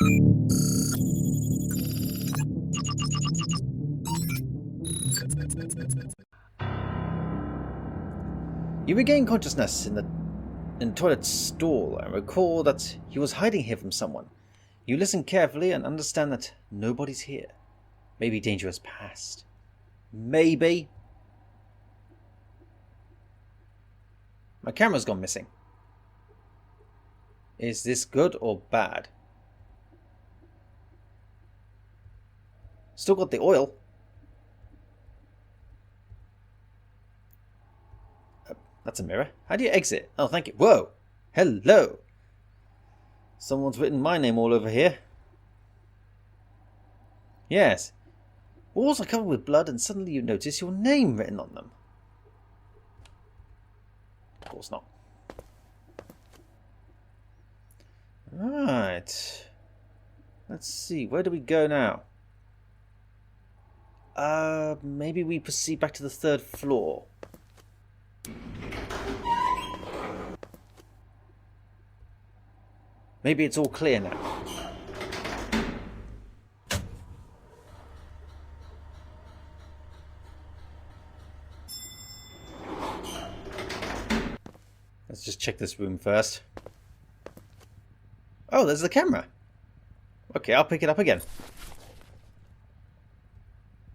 You regain consciousness in the toilet stall and recall that he was hiding here from someone. You listen carefully and understand that nobody's here. Maybe danger has passed. Maybe. My camera's gone missing. Is this good or bad? Still got the oil. That's a mirror. How do you exit? Oh, thank you. Whoa! Hello! Someone's written my name all over here. Yes. Walls are covered with blood and suddenly you notice your name written on them. Of course not. Right. Let's see. Where do we go now? Maybe we proceed back to the 3rd floor. Maybe it's all clear now. Let's just check this room first. Oh, there's the camera. Okay, I'll pick it up again.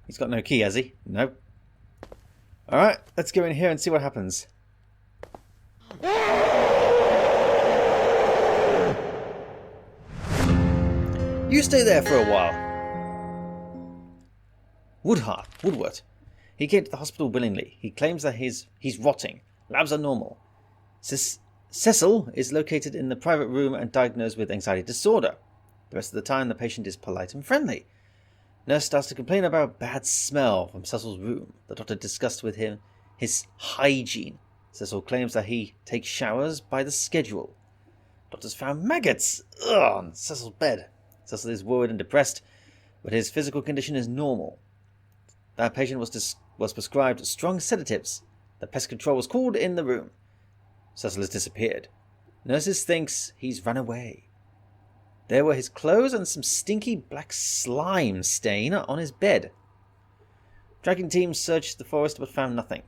He's got no key, has he? No. Alright, let's go in here and see what happens. You stay there for a while. Woodward. He came to the hospital willingly. He claims that he's rotting. Labs are normal. Cecil is located in the private room and diagnosed with anxiety disorder. The rest of the time, the patient is polite and friendly. Nurse starts to complain about a bad smell from Cecil's room. The doctor discussed with him his hygiene. Cecil claims that he takes showers by the schedule. Doctors found maggots on Cecil's bed. Cecil is worried and depressed, but his physical condition is normal. That patient was prescribed strong sedatives. The pest control was called in the room. Cecil has disappeared. Nurses thinks he's run away. There were his clothes and some stinky black slime stain on his bed. Tracking teams searched the forest but found nothing.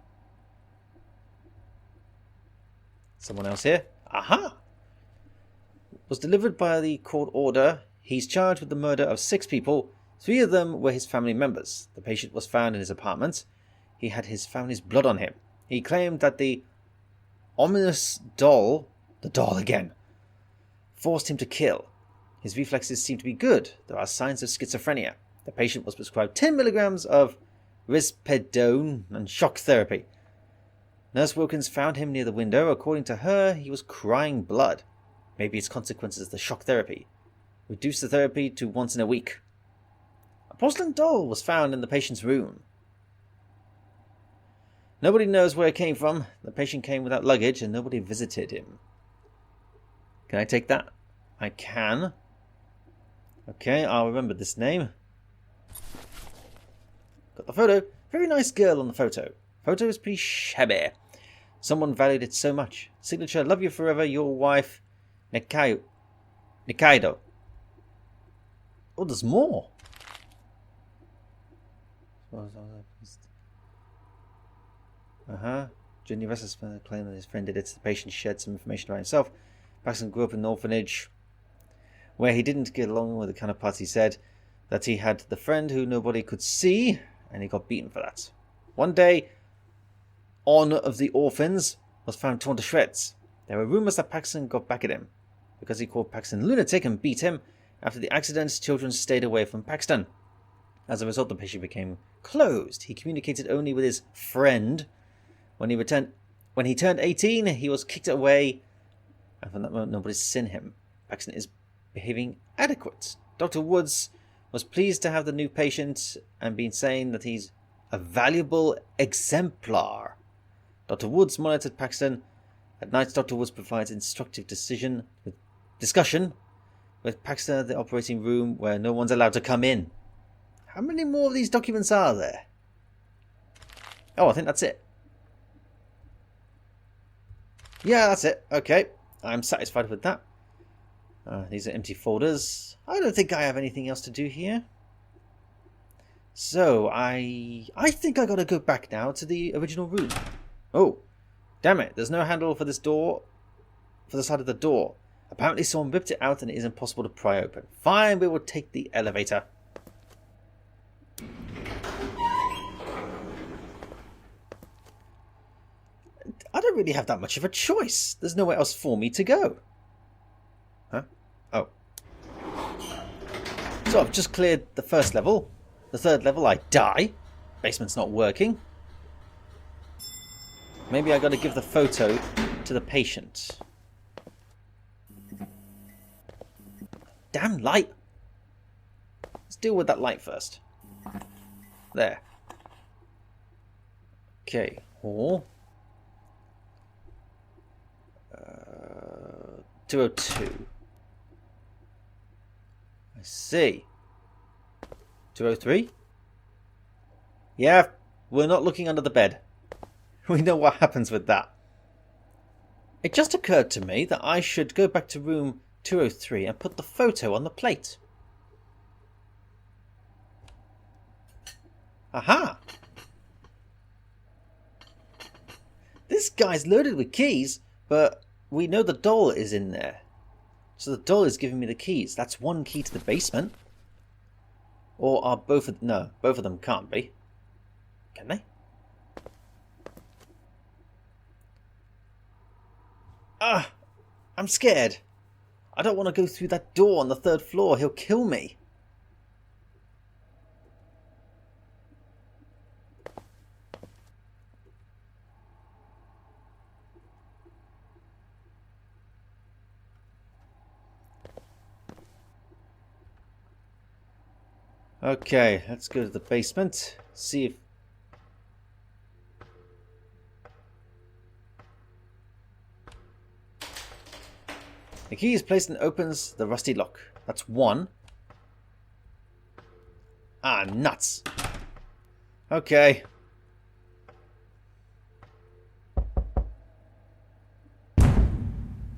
Someone else here? Aha! Was delivered by the court order. He's charged with the murder of 6 people. 3 of them were his family members. The patient was found in his apartment. He had his family's blood on him. He claimed that the ominous doll, the doll again, forced him to kill. His reflexes seem to be good. There are signs of schizophrenia. The patient was prescribed 10 milligrams of risperidone and shock therapy. Nurse Wilkins found him near the window. According to her, he was crying blood. Maybe its consequences of the shock therapy. Reduce the therapy to once in a week. A porcelain doll was found in the patient's room. Nobody knows where it came from. The patient came without luggage and nobody visited him. Can I take that? I can. Okay, I'll remember this name. Got the photo. Very nice girl on the photo. Photo is pretty shabby. Someone valued it so much. Signature, love you forever, your wife, Nikaido. Oh, there's more. Junior Restless claimed that his friend did it. The patient shared some information about himself. Paxson grew up in an orphanage where he didn't get along with the counterparts. He said that he had the friend who nobody could see, and he got beaten for that. One day, one of the orphans was found torn to shreds. There were rumors that Paxson got back at him because he called Paxson lunatic and beat him. After the accident, children stayed away from Paxton. As a result, the patient became closed. He communicated only with his friend. When he turned 18, he was kicked away, and from that moment, nobody's seen him. Paxson is behaving adequate. Dr. Woods was pleased to have the new patient and been saying that he's a valuable exemplar. Dr. Woods monitored Paxton. At night, Dr. Woods provides instructive discussion with Paxton at the operating room where no one's allowed to come in. How many more of these documents are there? Oh, I think that's it. Yeah, that's it. Okay, I'm satisfied with that. These are empty folders. I don't think I have anything else to do here. So, I think I gotta go back now to the original room. Oh, damn it. There's no handle for this door, for the side of the door. Apparently someone ripped it out and it is impossible to pry open. Fine, we will take the elevator. I don't really have that much of a choice. There's nowhere else for me to go. Huh? Oh. So I've just cleared the first level. The third level, I die. Basement's not working. Maybe I gotta give the photo to the patient. Damn light. Let's deal with that light first. There. Okay. Hall. 202. I see. 203? Yeah, we're not looking under the bed. We know what happens with that. It just occurred to me that I should go back to room 203 and put the photo on the plate. Aha! This guy's loaded with keys, but we know the doll is in there. So the doll is giving me the keys. That's one key to the basement. Or are both of... No, both of them can't be. Can they? Ah! I'm scared. I don't want to go through that door on the 3rd floor. He'll kill me. Okay, let's go to the basement. See if... The key is placed and opens the rusty lock. That's one. Ah, nuts. Okay.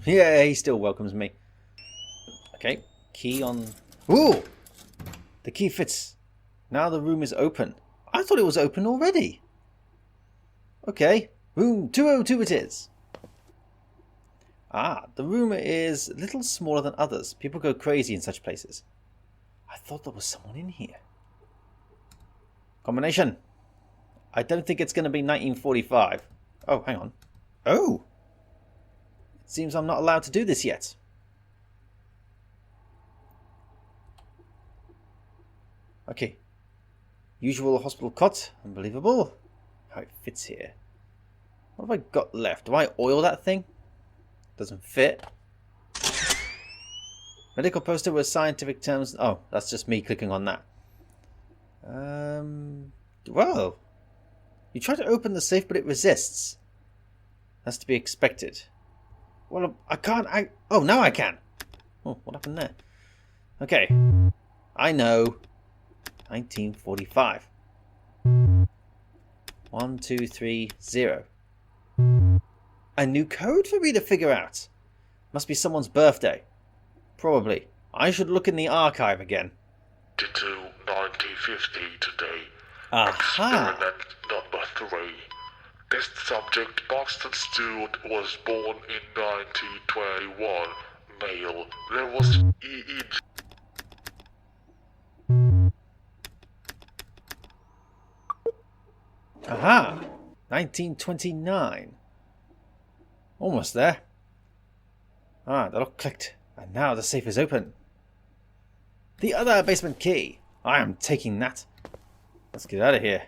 Yeah, he still welcomes me. Okay, key on... Ooh! The key fits. Now the room is open. I thought it was open already. Okay, room 202 it is. Ah, the room is a little smaller than others. People go crazy in such places. I thought there was someone in here. Combination. I don't think it's going to be 1945. Oh, hang on. Oh! It seems I'm not allowed to do this yet. Okay. Usual hospital cot. Unbelievable. How it fits here. What have I got left? Do I oil that thing? Doesn't fit. Medical poster with scientific terms. Oh, that's just me clicking on that. Well. You try to open the safe, but it resists. That's to be expected. Well, I can't... Oh, now I can. Oh, what happened there? Okay. I know. 1945. 1, 2, 3, 0. A new code for me to figure out. Must be someone's birthday. Probably. I should look in the archive again. To 1950 today. Aha! Experiment number 3. Test subject Paxson Stewart was born in 1921. Male. There was EEG. Aha! 1929. Almost there. Ah, the lock clicked. And now the safe is open. The other basement key. I am taking that. Let's get out of here.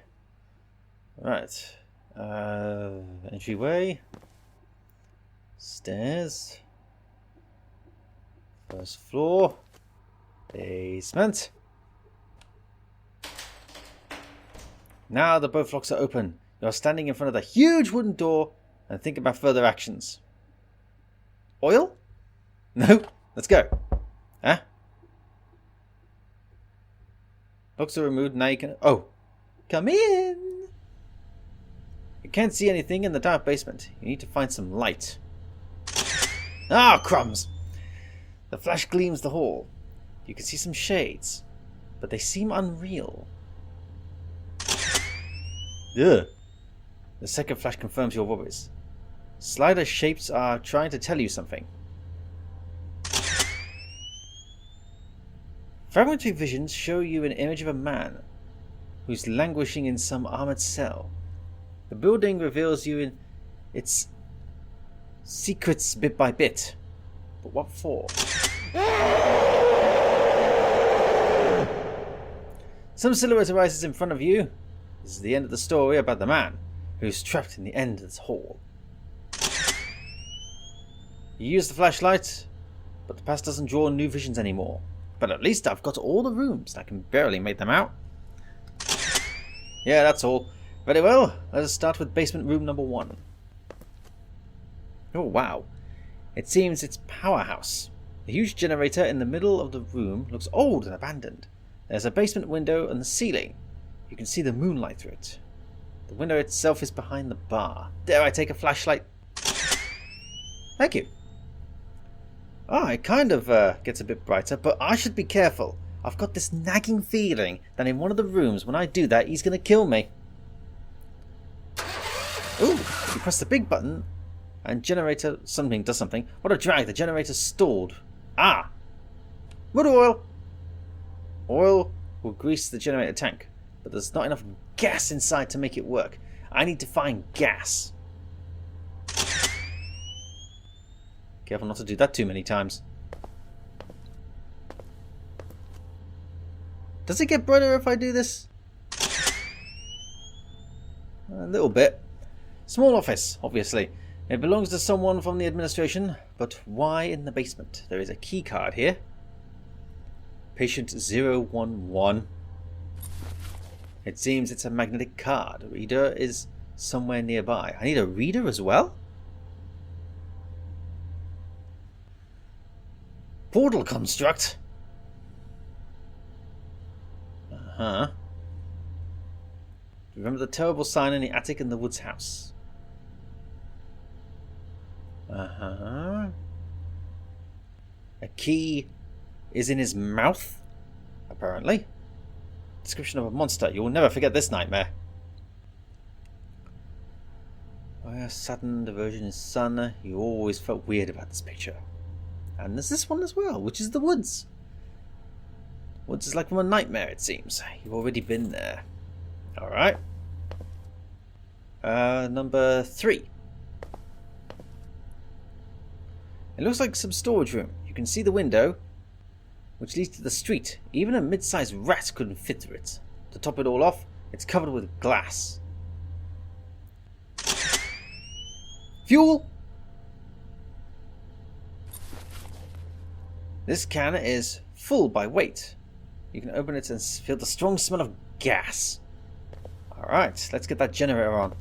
Right. Entryway. Stairs. First floor. Basement. Now the both locks are open. You are standing in front of the huge wooden door and think about further actions. Oil? No. Let's go. Huh? Locks are removed. Now you can... Oh. Come in. You can't see anything in the dark basement. You need to find some light. Ah, crumbs. The flash gleams the hall. You can see some shades, but they seem unreal. Ugh. The second flash confirms your worries. Slider shapes are trying to tell you something. Fragmentary visions show you an image of a man who's languishing in some armored cell. The building reveals you in its secrets bit by bit. But what for? Some silhouette arises in front of you. This is the end of the story about the man who's trapped in the end of this hall. You use the flashlight, but the past doesn't draw new visions anymore. But at least I've got all the rooms, and I can barely make them out. Yeah, that's all. Very well, let us start with basement room number 1. Oh wow, it seems it's powerhouse. The huge generator in the middle of the room looks old and abandoned. There's a basement window on the ceiling. You can see the moonlight through it. The window itself is behind the bar. Dare I take a flashlight? Thank you. Ah, it kind of gets a bit brighter, but I should be careful. I've got this nagging feeling that in one of the rooms, when I do that, he's going to kill me. Ooh, you press the big button and generator something does something. What a drag, the generator stalled. Ah! Motor oil! Oil will grease the generator tank, but there's not enough gas inside to make it work. I need to find gas. Careful not to do that too many times. Does it get brighter if I do this? A little bit. Small office, obviously. It belongs to someone from the administration, but why in the basement? There is a key card here. Patient 011. It seems it's a magnetic card. A reader is somewhere nearby. I need a reader as well? Portal construct? Uh-huh. Remember the terrible sign in the attic in the Woods house? Uh-huh. A key is in his mouth, apparently. Description of a monster. You will never forget this nightmare. Where Saturn, the Virgin is Sun. You always felt weird about this picture. And there's this one as well, which is the woods. Woods is like from a nightmare, it seems. You've already been there. Alright. Number 3. It looks like some storage room. You can see the window, which leads to the street. Even a mid-sized rat couldn't fit through it. To top it all off, it's covered with glass. Fuel! This can is full by weight. You can open it and feel the strong smell of gas. Alright, let's get that generator on.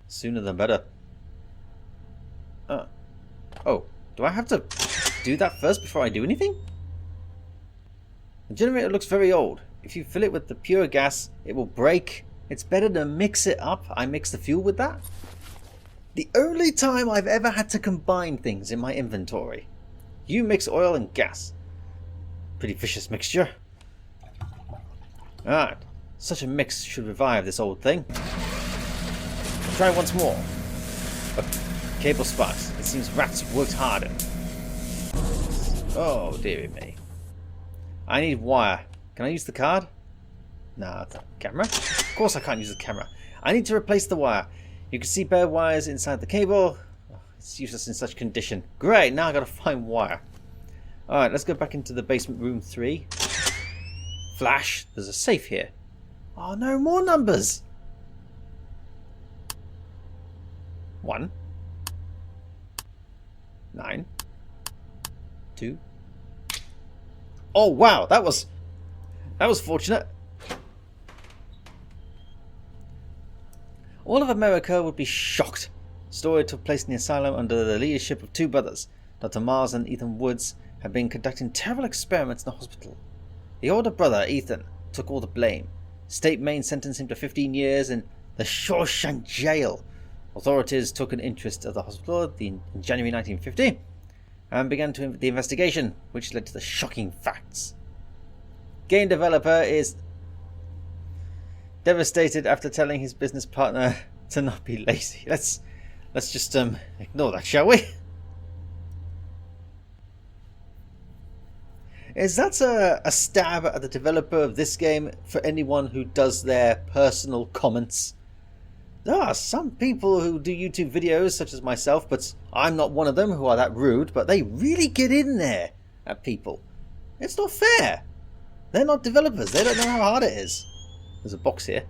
Sooner than better. Oh, do I have to do that first before I do anything? The generator looks very old. If you fill it with the pure gas, it will break. It's better to mix it up. I mix the fuel with that. The only time I've ever had to combine things in my inventory. You mix oil and gas. Pretty vicious mixture. Alright, such a mix should revive this old thing. Try once more. Cable sparks. It seems rats worked harder. Oh, dearie me. I need wire. Can I use the card? Nah, it's a camera. Of course I can't use the camera. I need to replace the wire. You can see bare wires inside the cable. Oh, it's useless in such condition. Great, now I gotta find wire. Alright, let's go back into the basement room 3. Flash, there's a safe here. Oh no, more numbers! 1 9 2. Oh wow, that was fortunate. All of America would be shocked. The story took place in the asylum under the leadership of 2 brothers. Dr. Mars and Ethan Woods had been conducting terrible experiments in the hospital. The older brother, Ethan, took all the blame. State Maine sentenced him to 15 years in the Shawshank jail. Authorities took an interest of the hospital in January 1950 and began the investigation, which led to the shocking facts. Game developer is devastated after telling his business partner to not be lazy. Let's just ignore that, shall we? Is that a stab at the developer of this game for anyone who does their personal comments? There are some people who do YouTube videos, such as myself, but I'm not one of them, who are that rude, but they really get in there at people. It's not fair. They're not developers. They don't know how hard it is. There's a box here.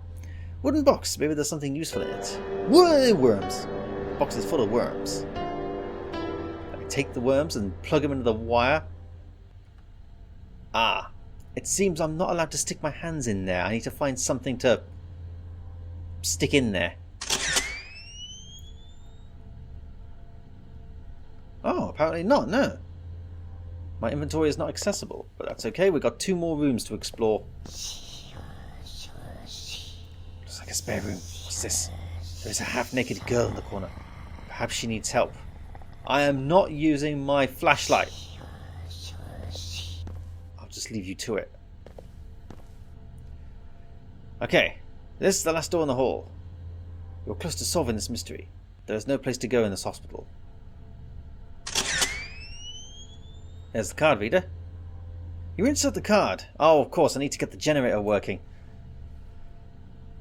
Wooden box. Maybe there's something useful in it. Worms. The box is full of worms. I take the worms and plug them into the wire. Ah. It seems I'm not allowed to stick my hands in there. I need to find something to stick in there. Oh, apparently not, no. My inventory is not accessible, but that's okay. We've got 2 more rooms to explore. Looks like a spare room. What's this? There's a half-naked girl in the corner. Perhaps she needs help. I am not using my flashlight. I'll just leave you to it. Okay, this is the last door in the hall. You're close to solving this mystery. There is no place to go in this hospital. There's the card reader. You insert the card. Oh, of course, I need to get the generator working.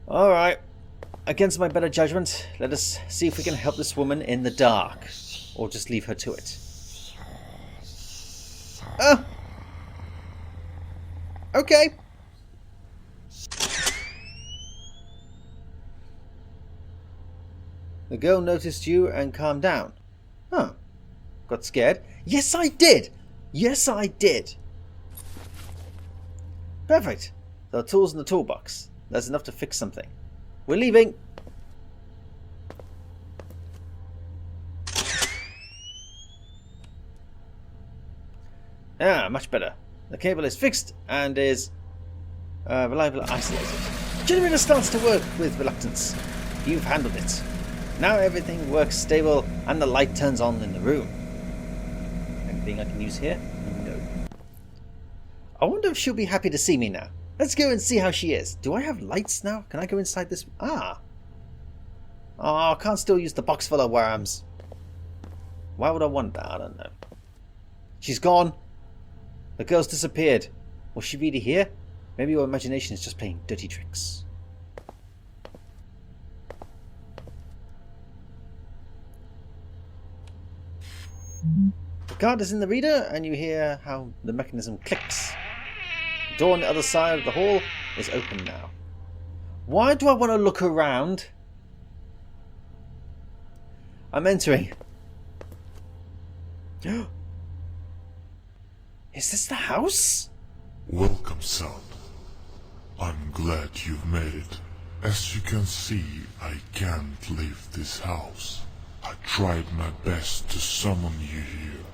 Alright. Against my better judgment, let us see if we can help this woman in the dark. Or just leave her to it. Oh! Okay. The girl noticed you and calmed down. Huh. Got scared? Yes, I did! Yes, I did! Perfect. There are tools in the toolbox. There's enough to fix something. We're leaving! Ah, much better. The cable is fixed and is reliably isolated. Generator starts to work with reluctance. You've handled it. Now everything works stable and the light turns on in the room. Anything I can use here? No. I wonder if she'll be happy to see me now. Let's go and see how she is. Do I have lights now? Can I go inside this? Ah. Oh, I can't still use the box full of worms. Why would I want that? I don't know. She's gone. The girl's disappeared. Was she really here? Maybe your imagination is just playing dirty tricks. The card is in the reader, and you hear how the mechanism clicks. The door on the other side of the hall is open now. Why do I want to look around? I'm entering. Is this the house? Welcome, son. I'm glad you've made it. As you can see, I can't leave this house. I tried my best to summon you here.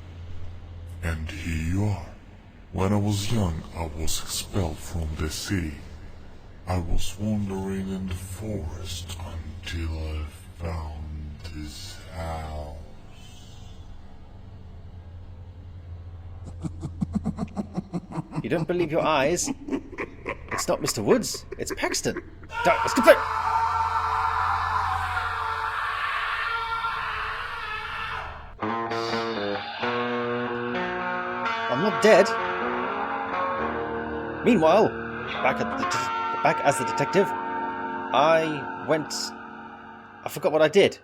And here you are. When I was young, I was expelled from the city. I was wandering in the forest until I found this house. You don't believe your eyes? It's not Mr. Woods, it's Paxson. Let's go play. I'm not dead. Meanwhile, back as the detective, I forgot what I did.